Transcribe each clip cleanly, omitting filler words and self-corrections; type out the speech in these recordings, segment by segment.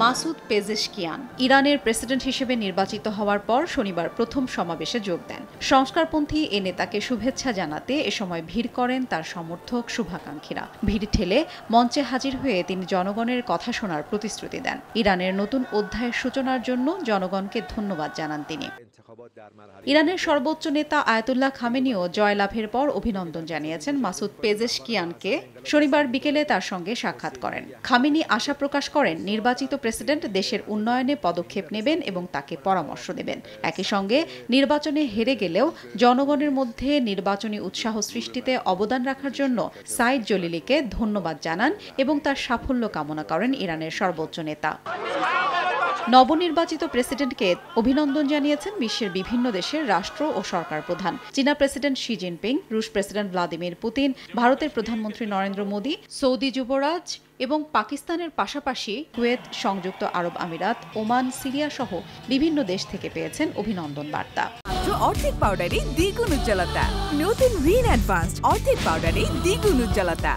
Masoud Pezeshkian ইরানের president হিসেবে নির্বাচিত হওয়ার পর শনিবার প্রথম সমাবেশে যোগ দেন। সংস্কারপন্থী এ নেতাকে শুভেচ্ছা জানাতে এ সময় ভিড় করেন তার সমর্থক শুভাকাঙ্ক্ষীরা। ভিড় ঠেলে মঞ্চে হাজির হয়ে তিনি জনগণের কথা শোনার প্রতিশ্রুতি দেন। ইরানের নতুন অধ্যায়ের সূচনার জন্য জনগণকে ধন্যবাদ জানান তিনি। ইরানের সর্বোচ্চ নেতা আয়াতুল্লাহ খামেনিও জয়লাভের পর অভিনন্দন জানিয়েছেন মাসুদ পেজেশকিয়ানকে। শনিবার বিকেলে তার সঙ্গে সাক্ষাৎ করেন। খামেনি আশা প্রকাশ করেন নির্বাচিত প্রেসিডেন্ট দেশের উন্নয়নে পদক্ষেপ নেবেন এবং তাকে পরামর্শ দেবেন। একই সঙ্গে নির্বাচনে হেরে গেলেও জনগণের মধ্যে নির্বাচনী উৎসাহ সৃষ্টিতে অবদান রাখার জন্য সাইদ জলিলিকে ধন্যবাদ জানান এবং তার সাফল্য কামনা করেন ইরানের সর্বোচ্চ নেতা। নবনির্বাচিত প্রেসিডেন্টকে অভিনন্দন জানিয়েছেন বিশ্বের বিভিন্ন দেশের রাষ্ট্র ও সরকার প্রধান। চীনা প্রেসিডেন্ট শি জিনপিং, রুশ প্রেসিডেন্ট ভ্লাদিমির পুতিন, ভারতের প্রধানমন্ত্রী নরেন্দ্র মোদি, সৌদি যুবরাজ এবং পাকিস্তানের পাশাপাশি কুয়েত, সংযুক্ত আরব আমিরাত, ওমান, সিরিয়া সহ বিভিন্ন দেশ থেকে পেয়েছেন অভিনন্দন বার্তা। অর্ধেক পাউডারে দ্বিগুণ উজ্জ্বলতা। নতুন রিন অ্যাডভান্সড অর্ধেক পাউডারে দ্বিগুণ উজ্জ্বলতা।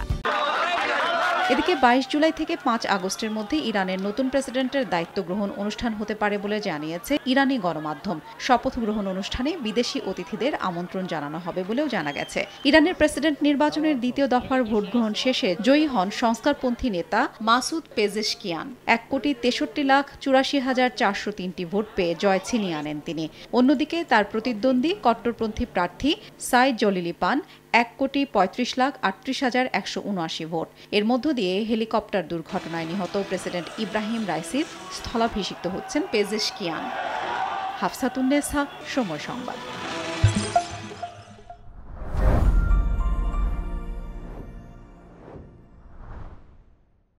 এদিকে 22 জুলাই থেকে 5 আগস্টের মধ্যে ইরানের নতুন প্রেসিডেন্টের দায়িত্ব গ্রহণ অনুষ্ঠান হতে পারে বলে জানিয়েছে ইরানি গণমাধ্যম। শপথ গ্রহণ অনুষ্ঠানে বিদেশি অতিথিদের আমন্ত্রণ জানানো হবে বলেও জানা গেছে। ইরানের প্রেসিডেন্ট নির্বাচনের দ্বিতীয় দফার ভোট গ্রহণ শেষে জয়ী হন সংস্কারপন্থী নেতা মাসুদ পেজেশকিয়ান। 1,63,84,403টি ভোট পেয়ে জয় ছিনিয়ে আনেন তিনি। অন্যদিকে তার প্রতিদ্বন্দ্বী কট্টরপন্থী প্রার্থী সাইদ জলিলি পান 1,35,38,179 ভোট। এর মধ্য দিয়ে হেলিকপ্টার দুর্ঘটনায় নিহত প্রেসিডেন্ট ইব্রাহিম রাইসির স্থলাভিষিক্ত হচ্ছেন পেজেশকিয়ান। হাফসাতুন্নেছা, সময় সংবাদ।